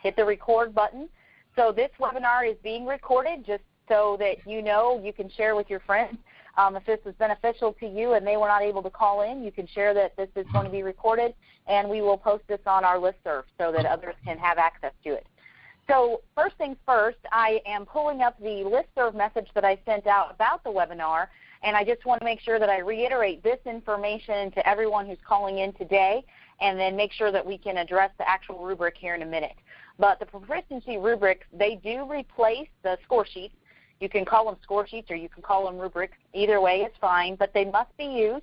hit the record button. So this webinar is being recorded just so that you can share with your friends. If this is beneficial to you and they were not able to call in, you can share that this is going to be recorded, and we will post this on our listserv so that others can have access to it. So first things first, I am pulling up the listserv message that I sent out about the webinar, and I just want to make sure that I reiterate this information to everyone who's calling in today, and then make sure that we can address the actual rubric here in a minute. But the proficiency rubrics, they do replace the score sheets. You can call them score sheets or you can call them rubrics. Either way is fine, but they must be used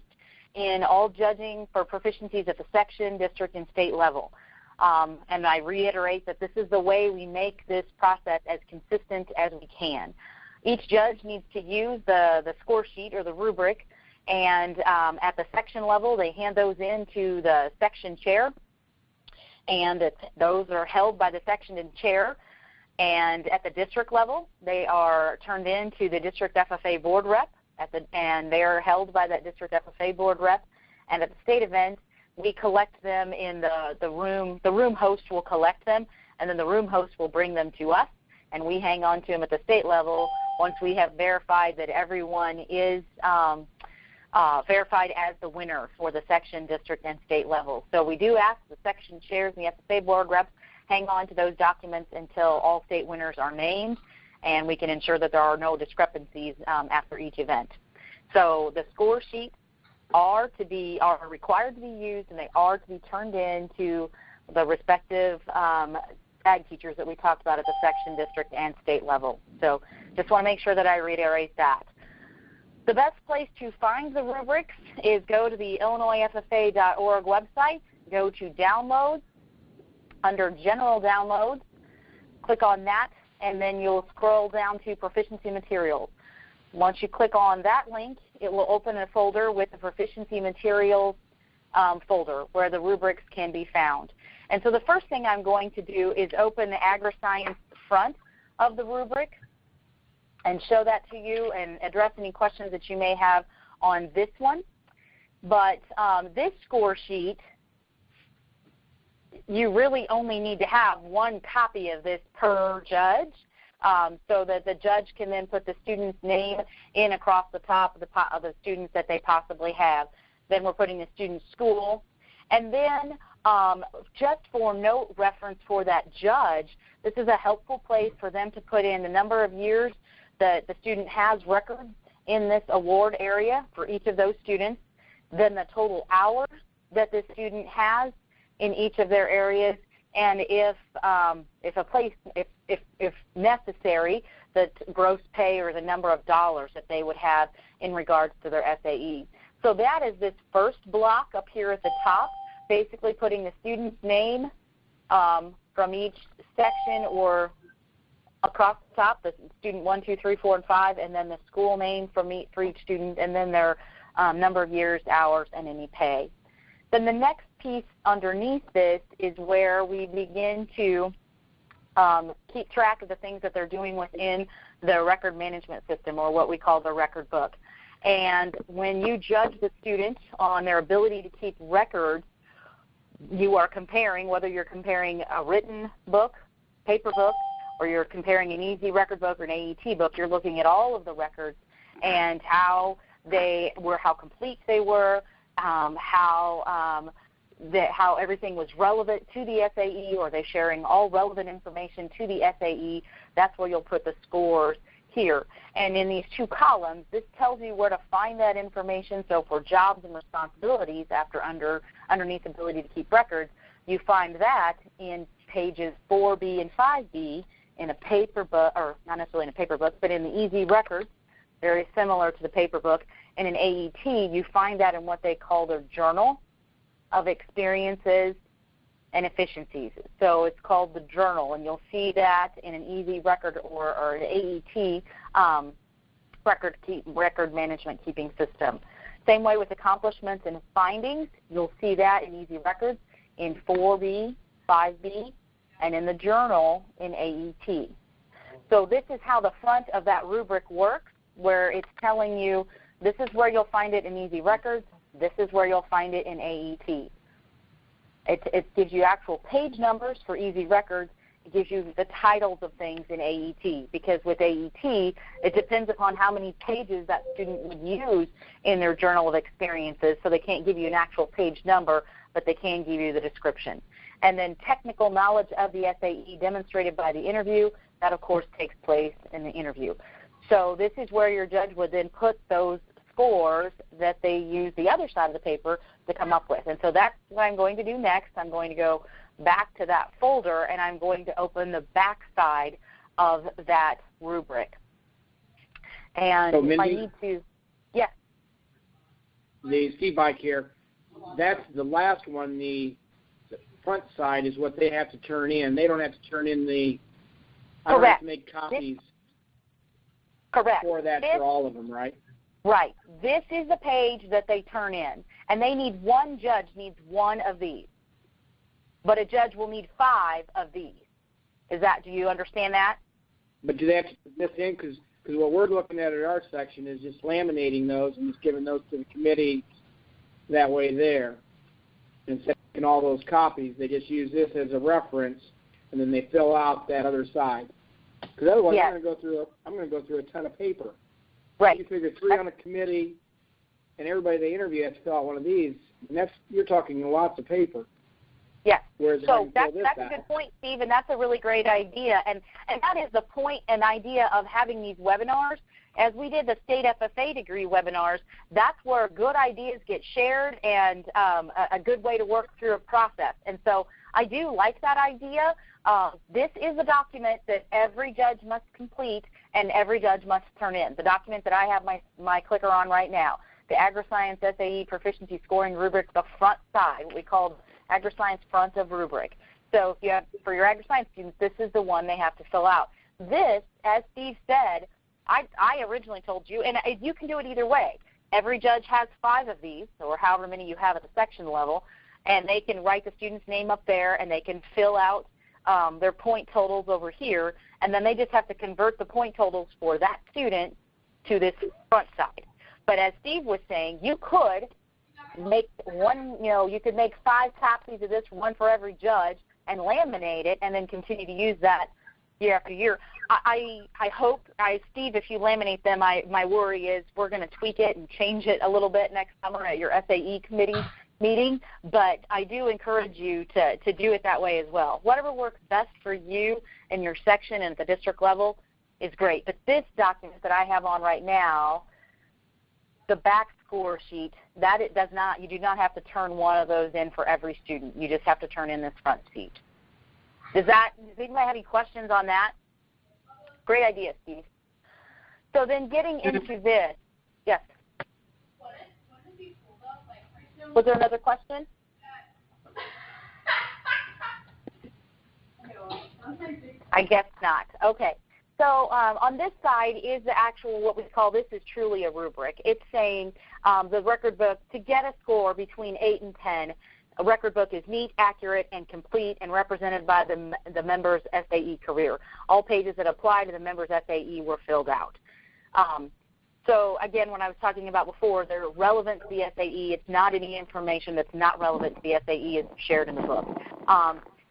in all judging for proficiencies at the section, district, and state level. And I reiterate that this is the way we make this process as consistent as we can. Each judge needs to use the score sheet or the rubric, and at the section level, they hand those in to the section chair, and those are held by the section and chair. And at the district level, they are turned in to the district FFA board rep, and they are held by that district FFA board rep. And at the state event, we collect them in the room. The room host will collect them, and then the room host will bring them to us, and we hang on to them at the state level once we have verified that everyone is verified as the winner for the section, district, and state level. So we do ask the section chairs and the FFA board reps hang on to those documents until all state winners are named, and we can ensure that there are no discrepancies after each event. So the score sheets are required to be used, and they are to be turned in to the respective ag teachers that we talked about at the section, district, and state level. So just want to make sure that I reiterate that. The best place to find the rubrics is go to the IllinoisFFA.org website, go to Downloads. Under General Downloads, click on that, and then you'll scroll down to Proficiency Materials. Once you click on that link, it will open a folder with the Proficiency Materials folder where the rubrics can be found. And so the first thing I'm going to do is open the Agri-Science front of the rubric and show that to you and address any questions that you may have on this one. But this score sheet, you really only need to have one copy of this per judge, so that the judge can then put the student's name in across the top of the students that they possibly have. Then we're putting the student's school. And then just for note reference for that judge, this is a helpful place for them to put in the number of years that the student has records in this award area for each of those students, then the total hours that the student has in each of their areas, and if necessary, the gross pay or the number of dollars that they would have in regards to their SAE. So that is this first block up here at the top, basically putting the student's name from each section or across the top, the student 1, 2, 3, 4, and 5, and then the school name for each student, and then their number of years, hours, and any pay. Then the next piece underneath this is where we begin to keep track of the things that they're doing within the record management system, or what we call the record book. And when you judge the student on their ability to keep records, you are comparing, whether you're comparing a written book, paper book, or you're comparing an easy record book or an AET book, you're looking at all of the records and how complete they were, how everything was relevant to the SAE, or they're sharing all relevant information to the SAE. That's where you'll put the scores here. And in these two columns, this tells you where to find that information. So for jobs and responsibilities underneath ability to keep records, you find that in pages 4B and 5B in a paper book, or not necessarily in a paper book, but in the easy records, very similar to the paper book. In an AET, you find that in what they call their journal of experiences and efficiencies. So it's called the journal, and you'll see that in an easy record or an AET record management keeping system. Same way with accomplishments and findings, you'll see that in easy records in 4B, 5B, and in the journal in AET. So this is how the front of that rubric works, where it's telling you this is where you'll find it in easy records, this is where you'll find it in AET. It gives you actual page numbers for easy records It gives you the titles of things in AET, because with AET, it depends upon how many pages that student would use in their journal of experiences, so they can't give you an actual page number, but they can give you the description. And then technical knowledge of the SAE demonstrated by the interview, that of course takes place in the interview. So this is where your judge would then put those scores that they use the other side of the paper to come up with. And so that's what I'm going to do next. I'm going to go back to that folder, and I'm going to open the back side of that rubric. And so, Mindy, if I need to, yes. The feedback here, that's the last one. The front side is what they have to turn in. They don't have to turn in the, I don't have to make copies. Correct. For that for all of them, right? Right. This is the page that they turn in, and they need one judge needs one of these, but a judge will need 5 of these. Do you understand that? But do they have to put this in? Because what we're looking at our section is just laminating those and just giving those to the committee that way there. Instead of taking all those copies, they just use this as a reference, and then they fill out that other side. Because otherwise, yes. I'm going to go through a ton of paper. Right. You figure 3 on a committee, and everybody they interview has to fill out one of these, and you're talking lots of paper. Yes. Whereas so that's a good point, Steve, and that's a really great idea. And that is the point and idea of having these webinars. As we did the state FFA degree webinars, that's where good ideas get shared and a good way to work through a process. And so I do like that idea. This is a document that every judge must complete and every judge must turn in. The document that I have my clicker on right now, the Agri-Science SAE Proficiency Scoring Rubric, the front side, what we call Agri-Science front of rubric. So if you have, for your Agri-Science students, this is the one they have to fill out. This, as Steve said, I originally told you, and you can do it either way. Every judge has 5 of these, or however many you have at the section level, and they can write the student's name up there, and they can fill out their point totals over here, and then they just have to convert the point totals for that student to this front side. But as Steve was saying, you could make you could make 5 copies of this, one for every judge, and laminate it, and then continue to use that year after year. I hope, Steve, if you laminate them, my worry is we're going to tweak it and change it a little bit next summer at your SAE committee meeting, but I do encourage you to do it that way as well. Whatever works best for you and your section and at the district level is great. But this document that I have on right now, the back score sheet, that it does not, you do not have to turn one of those in for every student. You just have to turn in this front sheet. Does anybody have any questions on that? Great idea, Steve. So then getting into this, yes. Was there another question? I guess not. Okay. So on this side is the actual, what we call, this is truly a rubric. It's saying the record book, to get a score between 8 and 10, a record book is neat, accurate, and complete, and represented by the member's SAE career. All pages that apply to the member's SAE were filled out. So again, when I was talking about before, they're relevant to the SAE. It's not any information that's not relevant to the SAE is shared in the book.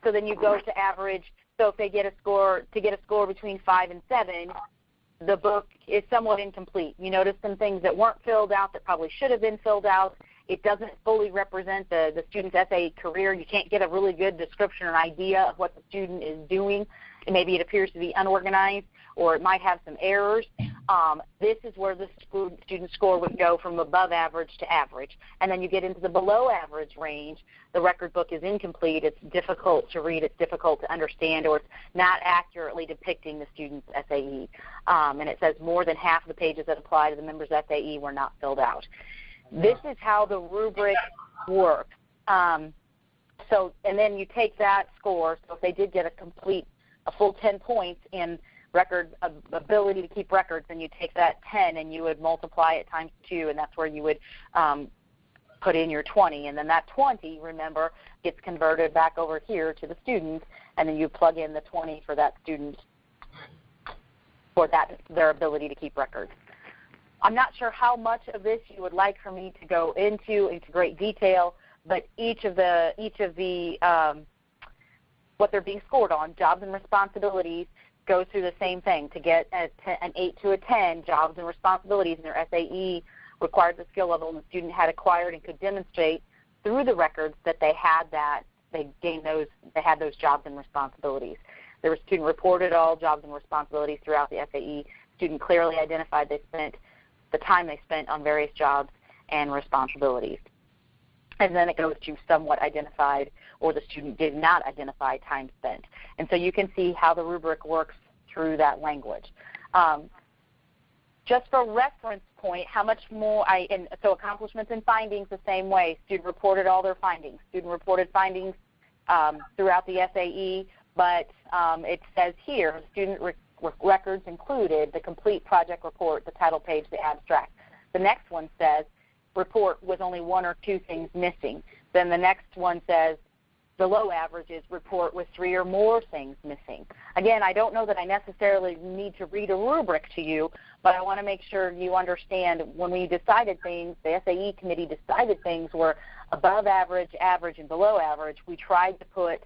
So then you go to average. So if they get a score, to get a score between 5 and 7, the book is somewhat incomplete. You notice some things that weren't filled out that probably should have been filled out. It doesn't fully represent the student's SAE career. You can't get a really good description or idea of what the student is doing. And maybe it appears to be unorganized, or it might have some errors. This is where the student score would go from above average to average. And then you get into the below average range. The record book is incomplete. It's difficult to read. It's difficult to understand, or it's not accurately depicting the student's SAE. And it says more than half of the pages that apply to the member's SAE were not filled out. This is how the rubric works. And then you take that score. So if they did get a full 10 points in record ability to keep records, then you take that 10 and you would multiply it times 2, and that's where you would put in your 20. And then that 20, remember, gets converted back over here to the student, and then you plug in the 20 for that student for their ability to keep records. I'm not sure how much of this you would like for me to go into great detail, but each of the what they're being scored on. Jobs and responsibilities goes through the same thing. To get an 8 to a 10, jobs and responsibilities in their SAE required the skill level, and the student had acquired and could demonstrate through the records that they had that, they had those jobs and responsibilities. The student reported all jobs and responsibilities throughout the FAE. Student clearly identified the time they spent on various jobs and responsibilities. And then it goes to somewhat identified, or the student did not identify time spent. And so you can see how the rubric works through that language. Just for reference point, how much more, so accomplishments and findings the same way. Student reported all their findings. Student reported findings throughout the SAE, but it says here, student records included the complete project report, the title page, the abstract. The next one says, report with only 1 or 2 things missing. Then the next one says, below average is report with 3 or more things missing. Again, I don't know that I necessarily need to read a rubric to you, but I want to make sure you understand when we decided things, the SAE committee decided things were above average, average, and below average. We tried to put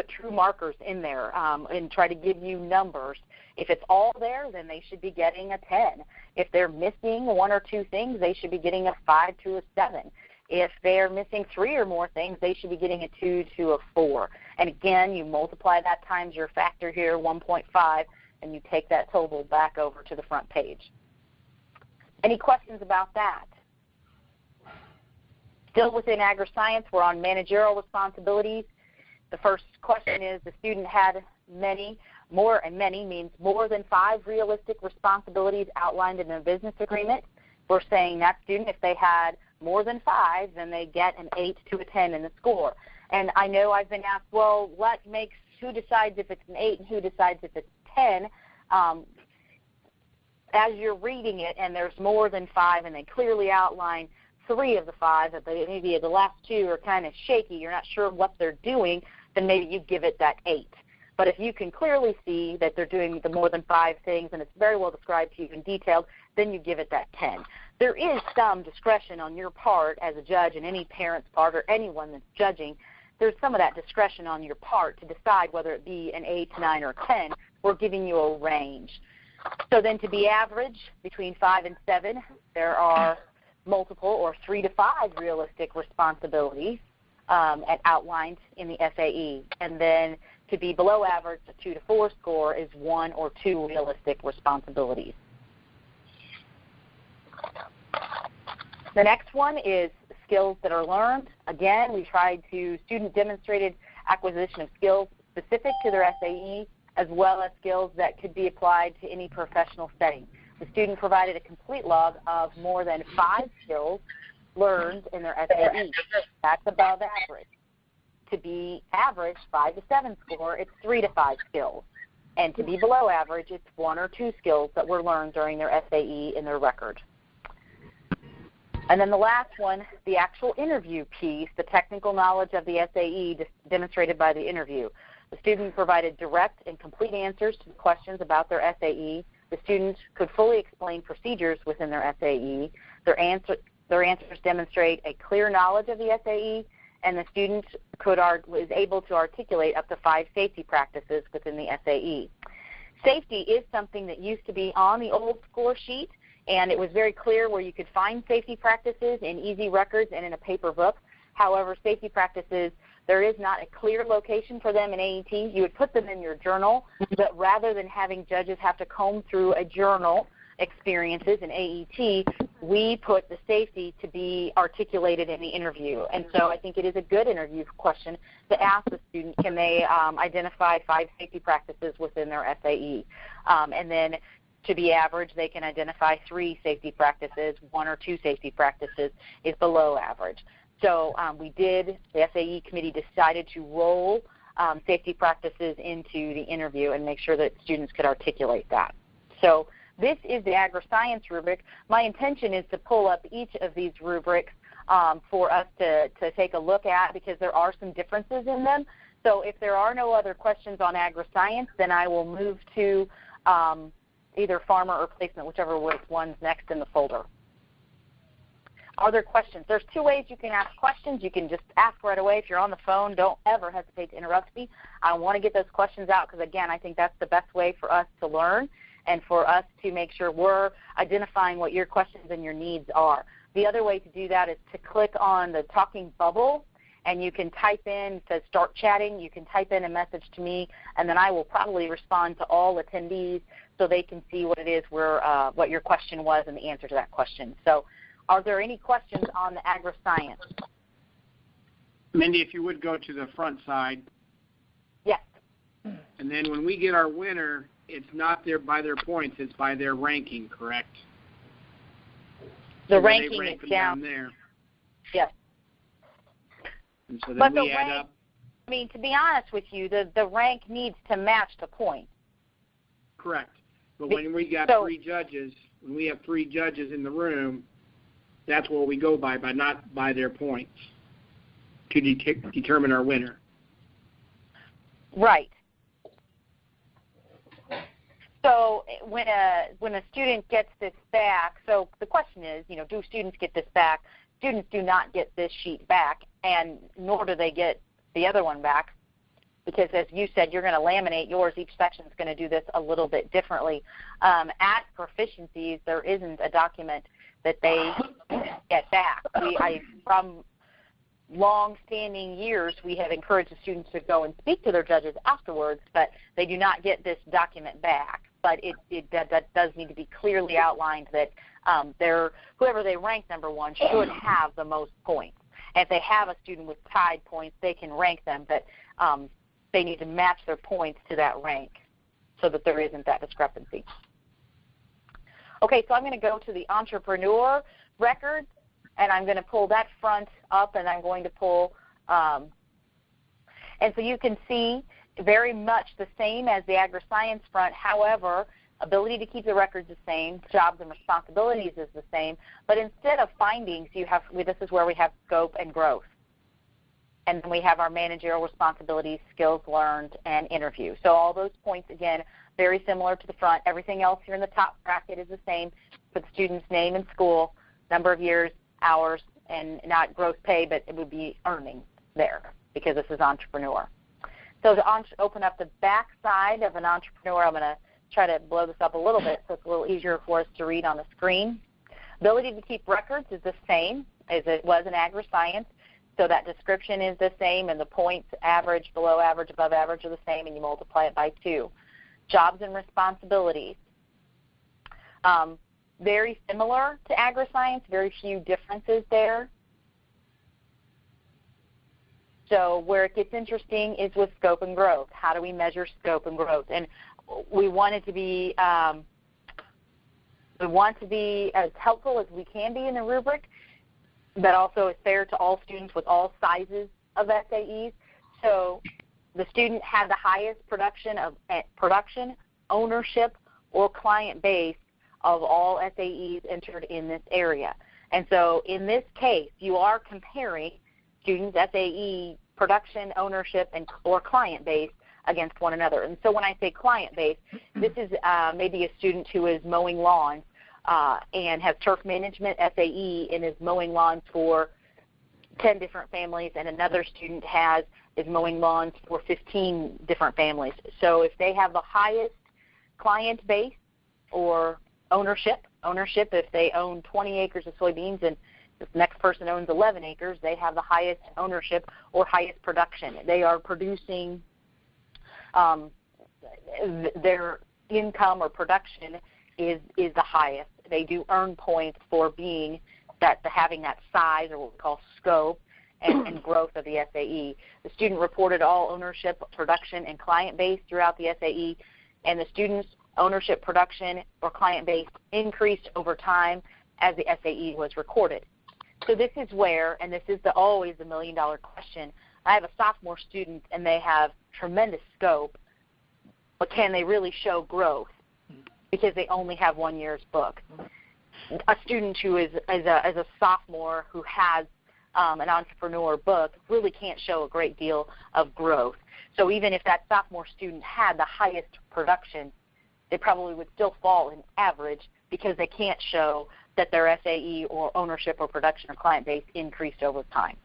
true markers in there and try to give you numbers. If it's all there, then they should be getting a 10. If they're missing 1 or 2 things, they should be getting a 5 to a 7. If they're missing 3 or more things, they should be getting a 2 to a 4. And again, you multiply that times your factor here, 1.5, and you take that total back over to the front page. Any questions about that? Still within agri-science, we're on managerial responsibilities. The first question is the student had many, more, and many means more than 5 realistic responsibilities outlined in a business agreement. We're saying that student, if they had more than 5, then they get an 8 to a 10 in the score. And I know I've been asked, well, who decides if it's an 8 and who decides if it's 10? As you're reading it and there's more than 5 and they clearly outline 3 of the 5, that maybe the last 2 are kind of shaky, you're not sure what they're doing, then maybe you give it that 8. But if you can clearly see that they're doing the more than 5 things and it's very well described to you in detail, then you give it that 10. There is some discretion on your part as a judge, and any parent's part or anyone that's judging. There's some of that discretion on your part to decide whether it be an 8, 9, or 10. We're giving you a range. So then to be average, between 5 and 7, there are multiple or 3 to 5 realistic responsibilities outlined in the FAE. And then to be below average, the 2 to 4 score is 1 or 2 realistic responsibilities. The next one is skills that are learned. Again, we tried to student demonstrated acquisition of skills specific to their SAE, as well as skills that could be applied to any professional setting. The student provided a complete log of more than 5 skills learned in their SAE. That's above average. To be average, 5 to 7 score, it's 3 to 5 skills. And to be below average, it's 1 or 2 skills that were learned during their SAE in their record. And then the last one, the actual interview piece, the technical knowledge of the SAE demonstrated by the interview. The student provided direct and complete answers to the questions about their SAE. The student could fully explain procedures within their SAE. Their answers demonstrate a clear knowledge of the SAE, and the student was able to articulate up to 5 safety practices within the SAE. Safety is something that used to be on the old score sheet, and it was very clear where you could find safety practices in easy records and in a paper book. However, safety practices, there is not a clear location for them in AET. You would put them in your journal, but rather than having judges have to comb through a journal experiences in AET, we put the safety to be articulated in the interview. And so I think it is a good interview question to ask the student, can they identify 5 safety practices within their SAE? And then to be average, they can identify 3 safety practices, 1 or 2 safety practices is below average. So the SAE committee decided to roll safety practices into the interview and make sure that students could articulate that. So this is the agri-science rubric. My intention is to pull up each of these rubrics for us to take a look at, because there are some differences in them. So if there are no other questions on agri-science, then I will move to either farmer or placement, whichever one's next in the folder. Are there questions? There's two ways you can ask questions. You can just ask right away. If you're on the phone, don't ever hesitate to interrupt me. I want to get those questions out because, again, I think that's the best way for us to learn and for us to make sure we're identifying what your questions and your needs are. The other way to do that is to click on the talking bubble, and you can type in to start chatting. You can type in a message to me, and then I will probably respond to all attendees so they can see what it is what your question was and the answer to that question. So are there any questions on the agri-science? Mindy, if you would go to the front side. Yes. And then when we get our winner, it's not by their points, it's by their ranking, correct? The so ranking rank is down there. Yes. And so then but we the add rank, up. I mean, to be honest with you, the rank needs to match the point. Correct. But when we got three judges, when we have three judges in the room, that's what we go by not by their points to determine our winner. Right. So when a student gets this back, so the question is, do students get this back? Students do not get this sheet back, and nor do they get the other one back, because as you said, you're going to laminate yours. Each section is going to do this a little bit differently. At Proficiencies, there isn't a document that they get back. From long-standing years, we have encouraged the students to go and speak to their judges afterwards, but they do not get this document back. But that does need to be clearly outlined that whoever they rank number one should have the most points. And if they have a student with tied points, they can rank them, but they need to match their points to that rank so that there isn't that discrepancy. Okay, so I'm going to go to the entrepreneur records, and I'm going to pull that front up, and I'm going to pull, and so you can see very much the same as the agri-science front. However, ability to keep the records the same, jobs and responsibilities is the same, but instead of findings, this is where we have scope and growth. And then we have our managerial responsibilities, skills learned, and interview. So all those points, again, very similar to the front. Everything else here in the top bracket is the same for the student's name and school, number of years, hours, and not gross pay, but it would be earning there because this is entrepreneur. So to open up the back side of an entrepreneur, I'm going to try to blow this up a little bit so it's a little easier for us to read on the screen. Ability to keep records is the same as it was in agri-science. So that description is the same, and the points, average, below average, above average are the same, and you multiply it by 2. Jobs and responsibilities. Very similar to agri-science, very few differences there. So where it gets interesting is with scope and growth. How do we measure scope and growth? And we want it to be as helpful as we can be in the rubric, but also is fair to all students with all sizes of SAEs. So the student had the highest production, ownership, or client base of all SAEs entered in this area. And so in this case, you are comparing students' SAE production, ownership, or client base against one another. And so when I say client base, this is maybe a student who is mowing lawns and has turf management SAE and is mowing lawns for 10 different families, and another student is mowing lawns for 15 different families. So if they have the highest client base or ownership, if they own 20 acres of soybeans and the next person owns 11 acres, they have the highest ownership or highest production. They are producing their income or production is the highest. They do earn points for having that size, or what we call scope, and growth of the SAE. The student reported all ownership, production, and client base throughout the SAE, and the student's ownership, production, or client base increased over time as the SAE was recorded. So this is where, and this is always the million-dollar question, I have a sophomore student and they have tremendous scope, but can they really show growth because they only have 1 year's book? A student who is a sophomore who has an entrepreneur book really can't show a great deal of growth. So even if that sophomore student had the highest production, they probably would still fall in average because they can't show that their SAE or ownership or production or client base increased over time.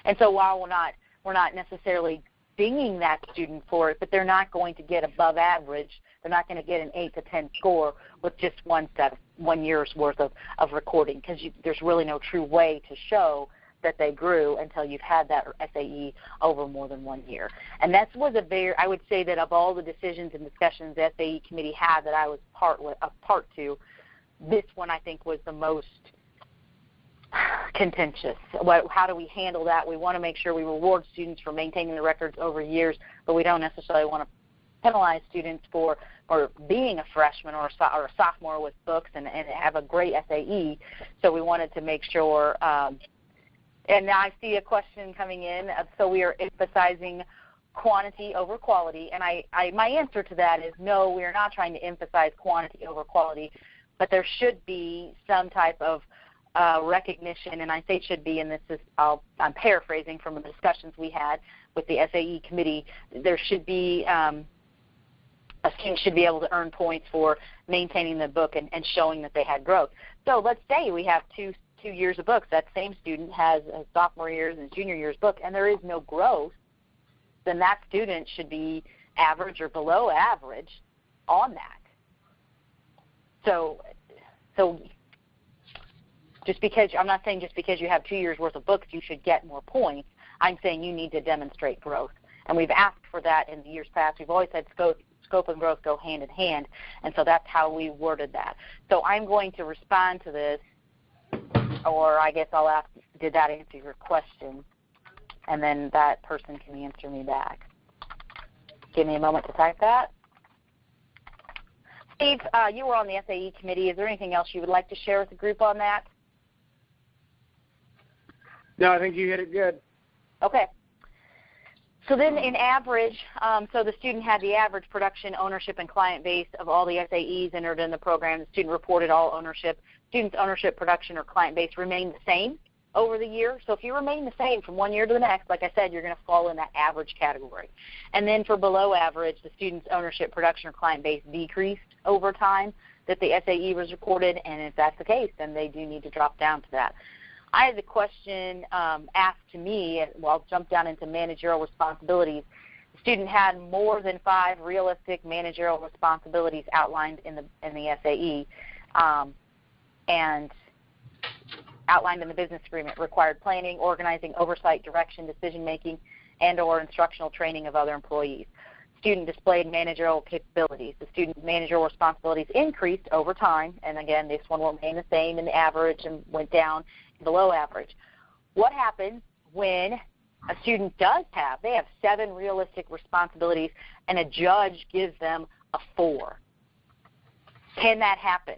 And so while we're not necessarily dinging that student for it, but they're not going to get above average. They're not going to get an 8 to 10 score with just one year's worth of recording, because there's really no true way to show that they grew until you've had that SAE over more than 1 year. And that was I would say that of all the decisions and discussions the SAE committee had that I was part to, this one I think was the most contentious. How do we handle that? We want to make sure we reward students for maintaining the records over years, but we don't necessarily want to penalize students for being a freshman or a sophomore with books and have a great SAE. So we wanted to make sure, and now I see a question coming in, so we are emphasizing quantity over quality, and my answer to that is no, we are not trying to emphasize quantity over quality, but there should be some type of recognition, and I say should be, and I'm paraphrasing from the discussions we had with the SAE committee. There should be a student should be able to earn points for maintaining the book and showing that they had growth. So let's say we have two years of books. That same student has a sophomore year's and junior year's book, and there is no growth. Then that student should be average or below average on that. So just because, I'm not saying just because you have 2 years worth of books you should get more points. I'm saying you need to demonstrate growth. And we've asked for that in the years past. We've always said scope and growth go hand in hand, and so that's how we worded that. So I'm going to respond to this, or I guess I'll ask, did that answer your question? And then that person can answer me back. Give me a moment to type that. Steve, you were on the SAE committee. Is there anything else you would like to share with the group on that? No, I think you hit it good. Okay. So then in average, so the student had the average production, ownership, and client base of all the SAEs entered in the program. The student reported all ownership. Student's ownership, production, or client base remained the same over the year. So if you remain the same from 1 year to the next, like I said, you're going to fall in that average category. And then for below average, the student's ownership, production, or client base decreased over time that the SAE was recorded, and if that's the case, then they do need to drop down to that. I had the question asked to me, well, I'll jump down into managerial responsibilities. The student had more than 5 realistic managerial responsibilities outlined in the SAE and outlined in the business agreement, required planning, organizing, oversight, direction, decision-making, and or instructional training of other employees. Student displayed managerial capabilities. The student's managerial responsibilities increased over time, and again, this one will remain the same in the average and went down below average. What happens when a student they have 7 realistic responsibilities and a judge gives them a 4? Can that happen?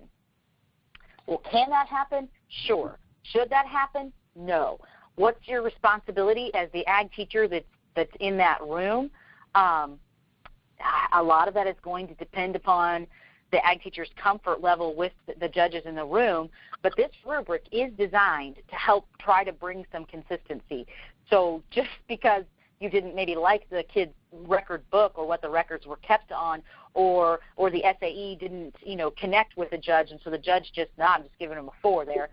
Well, can that happen? Sure. Should that happen? No. What's your responsibility as the ag teacher that's in that room? A lot of that is going to depend upon the ag teacher's comfort level with the judges in the room, but this rubric is designed to help try to bring some consistency. So just because you didn't maybe like the kid's record book or what the records were kept on, or the SAE didn't, connect with the judge, and so the judge I'm just giving him a 4 there.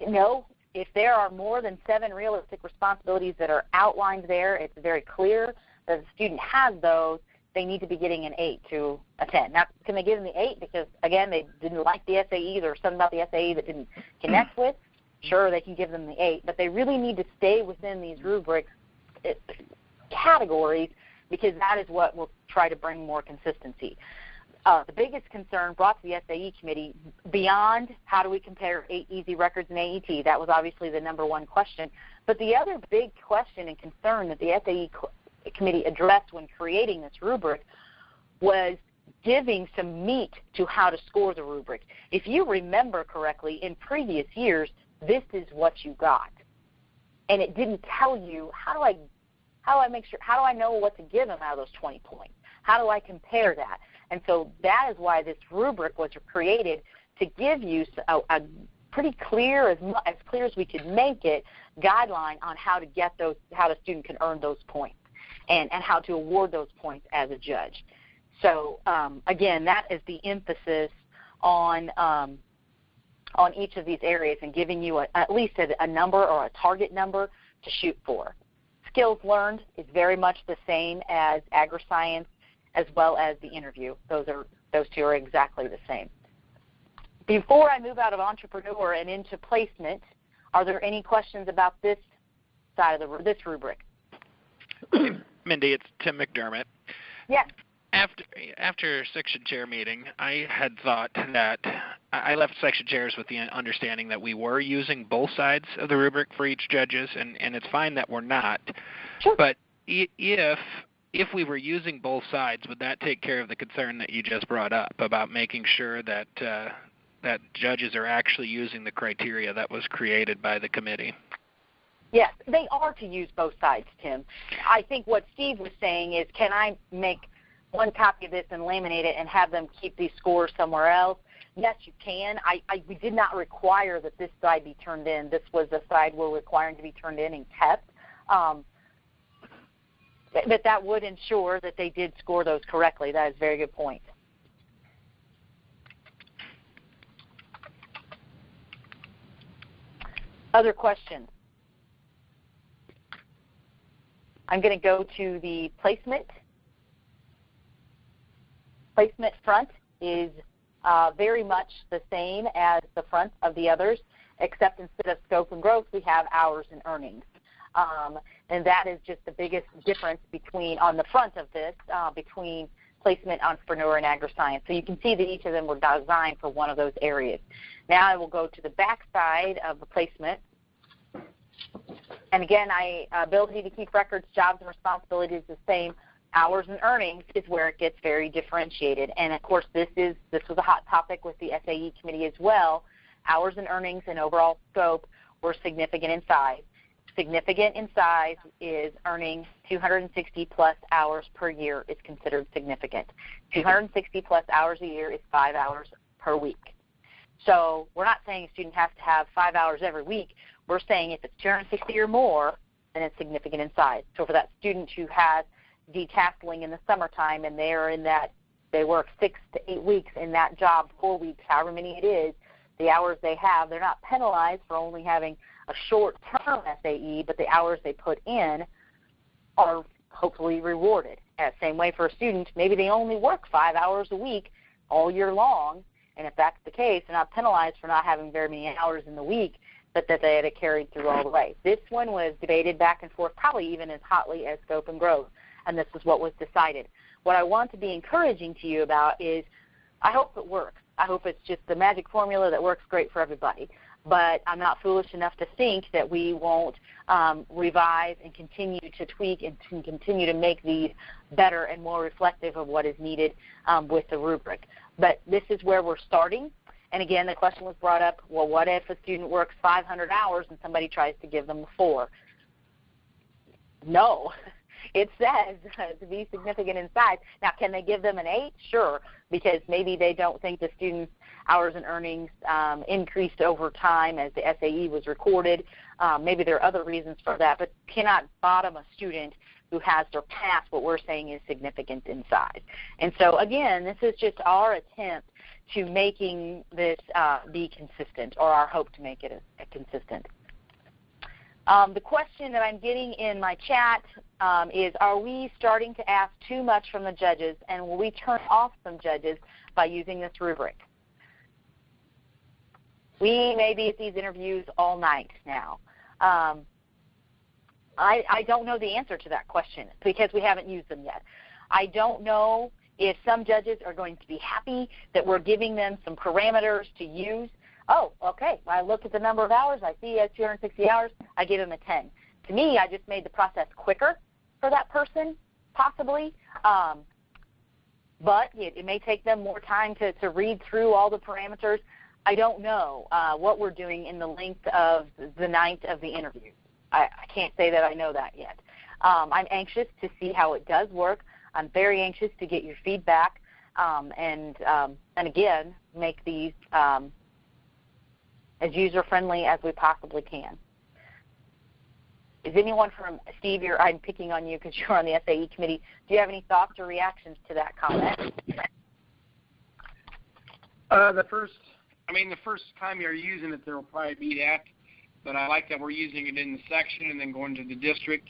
No, if there are more than 7 realistic responsibilities that are outlined there, it's very clear that the student has those, they need to be getting an 8 to a 10. Now, can they give them the 8 because, again, they didn't like the SAE, there was something about the SAE that didn't connect with? Sure, they can give them the 8, but they really need to stay within these rubrics categories because that is what will try to bring more consistency. The biggest concern brought to the SAE committee, beyond how do we compare easy records and AET, that was obviously the number one question, but the other big question and concern that the SAE committee addressed when creating this rubric was giving some meat to how to score the rubric. If you remember correctly, in previous years, this is what you got. And it didn't tell you, how do I know what to give them out of those 20 points? How do I compare that? And so that is why this rubric was created, to give you a pretty clear, as clear as we could make it, guideline on how to get those, how the student can earn those points. And how to award those points as a judge. So, again, that is the emphasis on on each of these areas and giving you at least a number or a target number to shoot for. Skills learned is very much the same as agri-science as well as the interview. Those two are exactly the same. Before I move out of entrepreneur and into placement, are there any questions about this side of this rubric? Mindy, it's Tim McDermott. Yes. After section chair meeting, I had thought that I left section chairs with the understanding that we were using both sides of the rubric for each judges, and it's fine that we're not. Sure. But if we were using both sides, would that take care of the concern that you just brought up about making sure that that judges are actually using the criteria that was created by the committee? Yes, they are to use both sides, Tim. I think what Steve was saying is, can I make one copy of this and laminate it and have them keep these scores somewhere else? Yes, you can. We did not require that this side be turned in. This was a side we're requiring to be turned in and kept. But that would ensure that they did score those correctly. That is a very good point. Other questions? I'm going to go to the placement. Placement front is very much the same as the front of the others, except instead of scope and growth, we have hours and earnings. And that is just the biggest difference on the front of this between placement, entrepreneur, and agri-science. So you can see that each of them were designed for one of those areas. Now I will go to the back side of the placement. And again, ability to keep records, jobs, and responsibilities is the same. Hours and earnings is where it gets very differentiated. And, of course, this was a hot topic with the SAE committee as well. Hours and earnings and overall scope were significant in size. Significant in size is earning 260-plus hours per year is considered significant. 260-plus hours a year is 5 hours per week. So we're not saying a student has to have 5 hours every week. We're saying if it's 260 or more, then it's significant in size. So for that student who has detasseling in the summertime and they work 6 to 8 weeks in that job, 4 weeks, however many it is, the hours they have, they're not penalized for only having a short-term SAE, but the hours they put in are hopefully rewarded. Same way for a student, maybe they only work 5 hours a week all year long, and if that's the case, they're not penalized for not having very many hours in the week, but that they had it carried through all the way. This one was debated back and forth, probably even as hotly as scope and growth, and this is what was decided. What I want to be encouraging to you about is I hope it works. I hope it's just the magic formula that works great for everybody. But I'm not foolish enough to think that we won't revise and continue to tweak and to continue to make these better and more reflective of what is needed with the rubric. But this is where we're starting. And again, the question was brought up, well, what if a student works 500 hours and somebody tries to give them a 4? No. It says to be significant in size. Now, can they give them an 8? Sure, because maybe they don't think the student's hours and earnings increased over time as the SAE was recorded. Maybe there are other reasons for that, but cannot bottom a student who has surpassed what we're saying is significant in size. And so, again, this is just our attempt to making this be consistent, or our hope to make it consistent. The question that I'm getting in my chat is, are we starting to ask too much from the judges, and will we turn off some judges by using this rubric? We may be at these interviews all night now. I don't know the answer to that question because we haven't used them yet. I don't know if some judges are going to be happy that we're giving them some parameters to use. Oh, okay, I look at the number of hours, I see he has 260 hours, I give him a 10. To me, I just made the process quicker for that person, possibly, but it may take them more time to read through all the parameters. I don't know what we're doing in the length of the night of the interview. I can't say that I know that yet. I'm anxious to see how it does work. I'm very anxious to get your feedback and again, make these as user-friendly as we possibly can. Is anyone from, Steve, I'm picking on you because you're on the SAE committee. Do you have any thoughts or reactions to that comment? The first mean, the first time you're using it, there will probably be that, but I like that we're using it in the section and then going to the district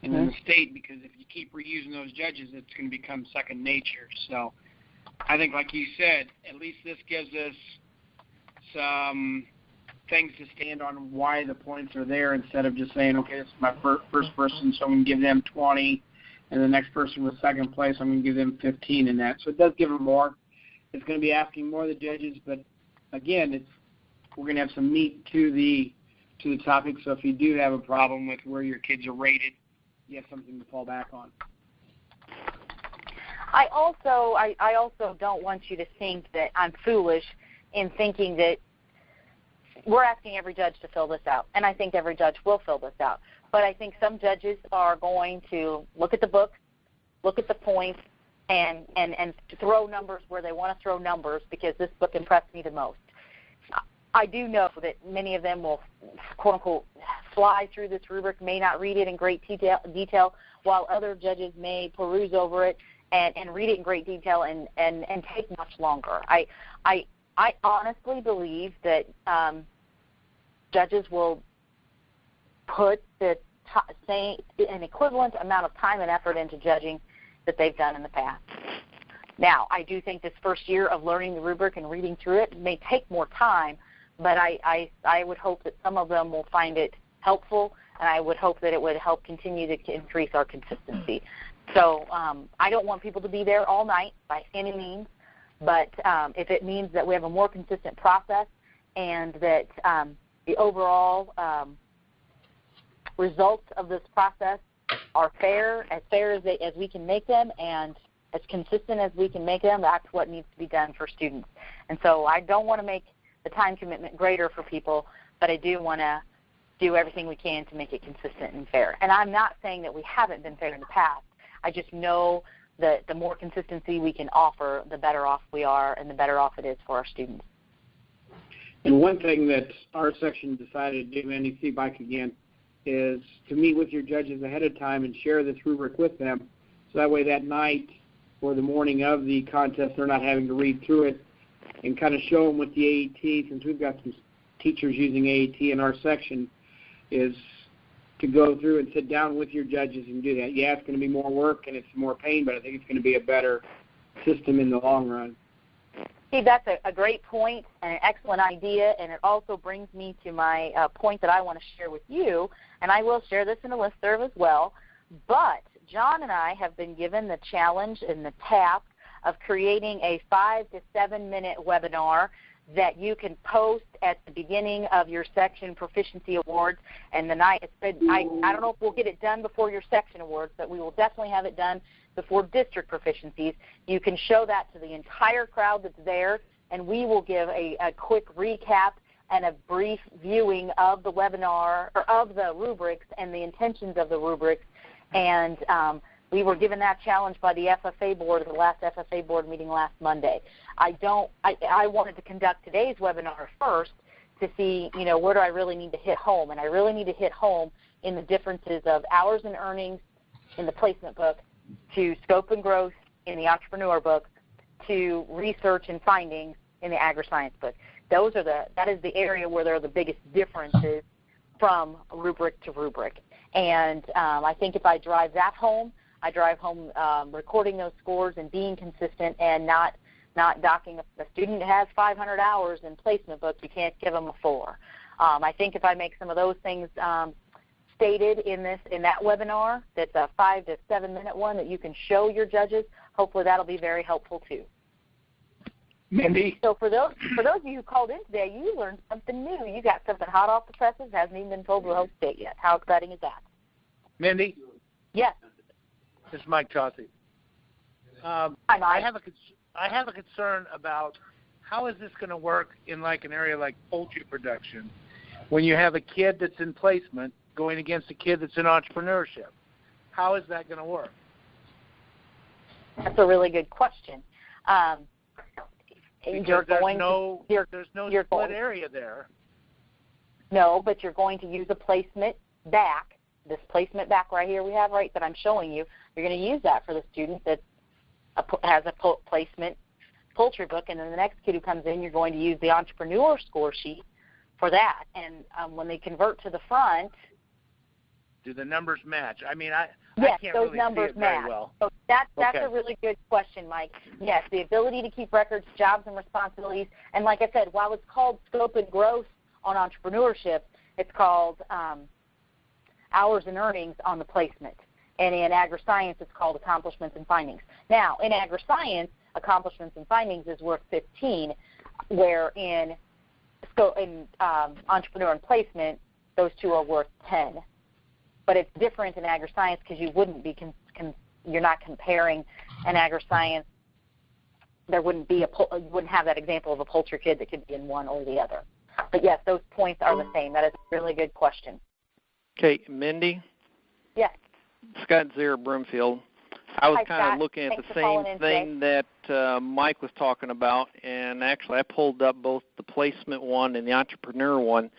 and then the state, because if you keep reusing those judges, it's going to become second nature. So I think, like you said, at least this gives us some things to stand on why the points are there, instead of just saying, okay, this is my first person, so I'm going to give them 20, and the next person with second place, I'm going to give them 15 in that. So it does give them more. It's going to be asking more of the judges, but again, we're going to have some meat to the topic. So if you do have a problem with where your kids are rated, you have something to fall back on. I also don't want you to think that I'm foolish in thinking that we're asking every judge to fill this out, and I think every judge will fill this out. But I think some judges are going to look at the book, look at the points, and throw numbers where they want to throw numbers because this book impressed me the most. I do know that many of them will, quote unquote, fly through this rubric, may not read it in great detail, while other judges may peruse over it and read it in great detail and take much longer. I honestly believe that judges will put an equivalent amount of time and effort into judging that they've done in the past. Now, I do think this first year of learning the rubric and reading through it may take more time, but I would hope that some of them will find it helpful, and I would hope that it would help continue to increase our consistency. So I don't want people to be there all night by any means, but if it means that we have a more consistent process and that the overall results of this process are fair as we can make them, and as consistent as we can make them, that's what needs to be done for students. And so I don't want to make the time commitment greater for people, but I do want to do everything we can to make it consistent and fair. And I'm not saying that we haven't been fair in the past. I just know that the more consistency we can offer, the better off we are and the better off it is for our students. And one thing that our section decided to do, any feedback again, is to meet with your judges ahead of time and share this rubric with them. So that way that night or the morning of the contest, they're not having to read through it, and kind of show them with the AET, since we've got some teachers using AET in our section, is to go through and sit down with your judges and do that. Yeah, it's going to be more work and it's more pain, but I think it's going to be a better system in the long run. Steve, that's a great point and an excellent idea, and it also brings me to my point that I want to share with you, and I will share this in a listserv as well. But John and I have been given the challenge and the task of creating a 5 to 7 minute webinar that you can post at the beginning of your section Proficiency Awards. And the night, I don't know if we'll get it done before your section awards, but we will definitely have it done before district proficiencies. You can show that to the entire crowd that's there, and we will give a quick recap and a brief viewing of the webinar, or of the rubrics and the intentions of the rubrics. And we were given that challenge by the FFA board at the last FFA board meeting last Monday. I wanted to conduct today's webinar first to see, where do I really need to hit home? And I really need to hit home in the differences of hours and earnings in the placement book, to scope and growth in the entrepreneur book, to research and findings in the agri-science book. That is the area where there are the biggest differences from rubric to rubric. And I think if I drive that home, I drive home recording those scores and being consistent and not docking. If a student has 500 hours in placement book, you can't give them a 4. I think if I make some of those things stated in that webinar, that's a 5 to 7 minute one that you can show your judges, hopefully that'll be very helpful too. Mindy? So for those of you who called in today, you learned something new. You got something hot off the presses, hasn't even been told to the whole state yet. How exciting is that? Mindy? Yes. This is Mike Chauncey. Hi, Mike. I have a concern about how is this going to work in like an area like poultry production when you have a kid that's in placement going against a kid that's in entrepreneurship. How is that going to work? That's a really good question. Because there's no split area there. No, but you're going to use a placement back. This placement back right here we have that I'm showing you. You're going to use that for the student that has a placement poultry book, and then the next kid who comes in, you're going to use the entrepreneur score sheet for that. And when they convert to the front, do the numbers match? I mean, yes, I can't those really numbers see it match. very well. So that's Okay. a really good question, Mike. Yes, the ability to keep records, jobs, and responsibilities. And like I said, while it's called scope and growth on entrepreneurship, it's called hours and earnings on the placement. And in agri-science, it's called accomplishments and findings. Now, in agri-science, accomplishments and findings is worth 15, where in entrepreneur and placement, those two are worth 10. But it's different in agri-science because you wouldn't be you're not comparing an agri-science. There wouldn't be you wouldn't have that example of a poultry kid that could be in one or the other. But yes, those points are the same. That is a really good question. Okay, Mindy. Yes. Scott Zera Broomfield. I was Hi, kind Scott. of looking at Thanks the for calling same in thing that Mike was talking about, and actually I pulled up both the placement one and the entrepreneur one.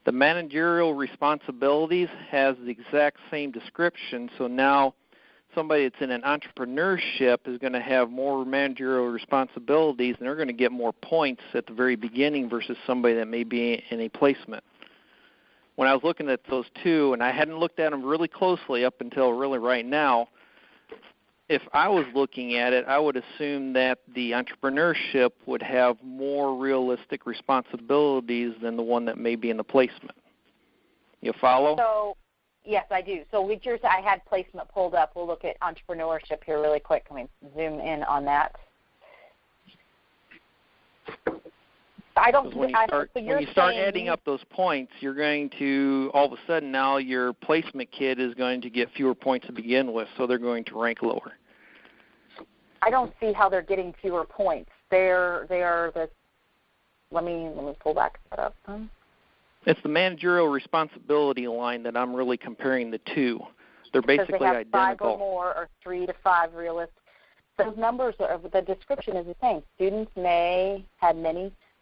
The managerial responsibilities has the exact same description, so now somebody that's in an entrepreneurship is going to have more managerial responsibilities, and they're going to get more points at the very beginning versus somebody that may be in a placement. When I was looking at those two, and I hadn't looked at them really closely up until really right now, if I was looking at it, I would assume that the entrepreneurship would have more realistic responsibilities than the one that may be in the placement. You follow? So, yes, I do. So I had placement pulled up. We'll look at entrepreneurship here really quick. Let me zoom in on that. When you start adding up those points, you're going to, all of a sudden now your placement kid is going to get fewer points to begin with, so they're going to rank lower. I don't see how they're getting fewer points. They are the, let me pull back that up. It's the managerial responsibility line that I'm really comparing the two. They're basically they have identical. 5 or more or 3 to 5 realistic. Those numbers, the description is the same. Students may have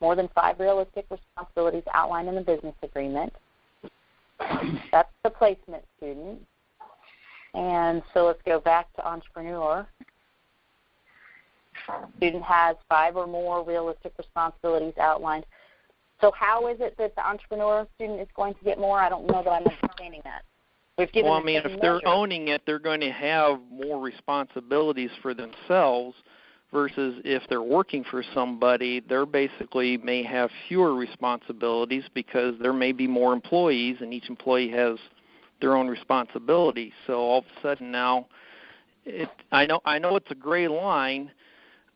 more than 5 realistic responsibilities outlined in the business agreement. That's the placement student. And so let's go back to entrepreneur. Student has 5 or more realistic responsibilities outlined. So how is it that the entrepreneur student is going to get more? I don't know that I'm understanding that. We've given if they're owning it, they're going to have more responsibilities for themselves versus if they're working for somebody, they're basically may have fewer responsibilities because there may be more employees and each employee has their own responsibility. So all of a sudden now, I know it's a gray line.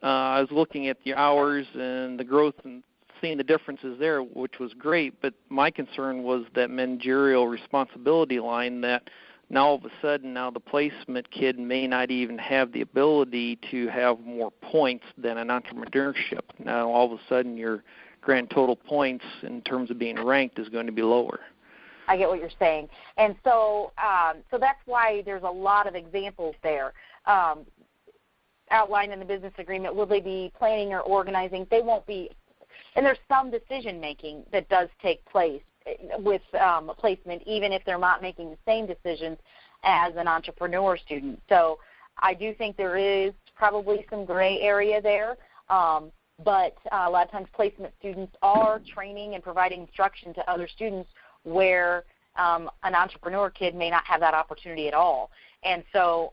I was looking at the hours and the growth and seeing the differences there, which was great, but my concern was that managerial responsibility line that now all of a sudden now the placement kid may not even have the ability to have more points than an entrepreneurship. Now all of a sudden your grand total points in terms of being ranked is going to be lower. I get what you're saying. And so so that's why there's a lot of examples there. Outlined in the business agreement, will they be planning or organizing? They won't be. And there's some decision-making that does take place with placement, even if they're not making the same decisions as an entrepreneur student. So I do think there is probably some gray area there, but a lot of times placement students are training and providing instruction to other students where an entrepreneur kid may not have that opportunity at all. And so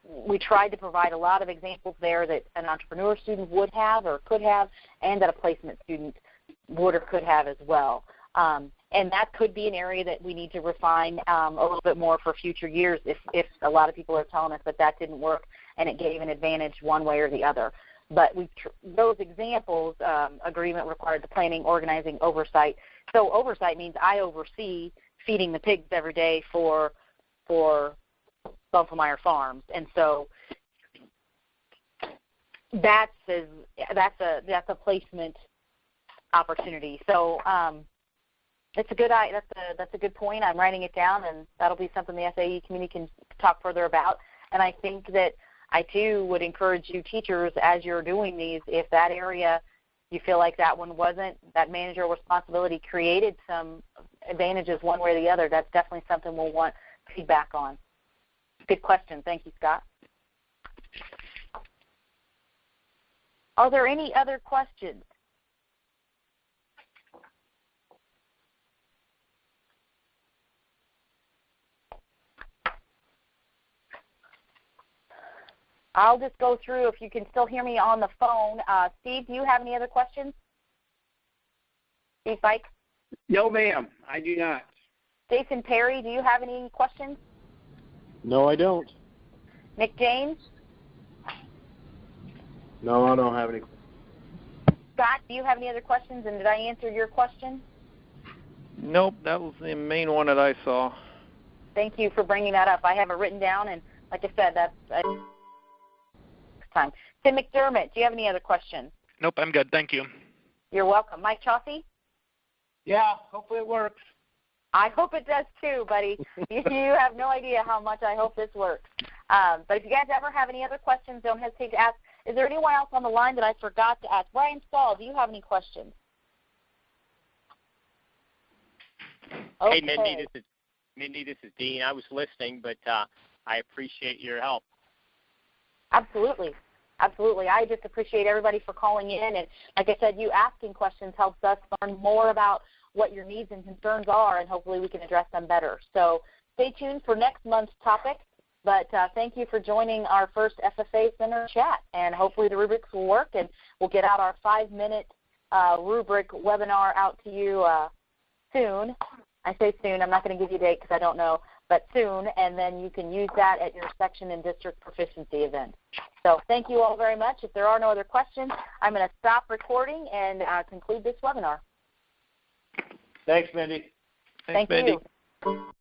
we tried to provide a lot of examples there that an entrepreneur student would have or could have, and that a placement student would or could have as well. And that could be an area that we need to refine a little bit more for future years if a lot of people are telling us that didn't work and it gave an advantage one way or the other. But those examples, agreement required the planning, organizing, oversight. So oversight means I oversee feeding the pigs every day for Belfamire Farms, and so that's a placement opportunity. So that's a good point. I'm writing it down, and that'll be something the FAE community can talk further about. And I think that I too would encourage you teachers as you're doing these, if that area you feel like that managerial responsibility created some advantages one way or the other, that's definitely something we'll want feedback on. Good question. Thank you, Scott. Are there any other questions? I'll just go through if you can still hear me on the phone. Steve, do you have any other questions? Steve Fike? No, ma'am, I do not. Jason Perry, do you have any questions? No, I don't. Nick James? No, I don't have any. Scott, do you have any other questions, and did I answer your question? Nope, that was the main one that I saw. Thank you for bringing that up. I have it written down, and like I said, that's next time. Tim McDermott, do you have any other questions? Nope, I'm good. Thank you. You're welcome. Mike Chauncey? Yeah, hopefully it works. I hope it does too, buddy. You have no idea how much I hope this works. But if you guys ever have any other questions, don't hesitate to ask. Is there anyone else on the line that I forgot to ask? Brian Stahl, do you have any questions? Okay. Hey, Mindy, this is Dean. I was listening, but I appreciate your help. Absolutely. Absolutely. I just appreciate everybody for calling in. And like I said, you asking questions helps us learn more about what your needs and concerns are, and hopefully we can address them better. So stay tuned for next month's topic. But thank you for joining our first FFA Center chat. And hopefully the rubrics will work, and we'll get out our 5-minute rubric webinar out to you soon. I say soon. I'm not going to give you a date because I don't know, but soon. And then you can use that at your section and district proficiency event. So thank you all very much. If there are no other questions, I'm going to stop recording and conclude this webinar. Thanks, Mindy. Thanks, Mindy. You.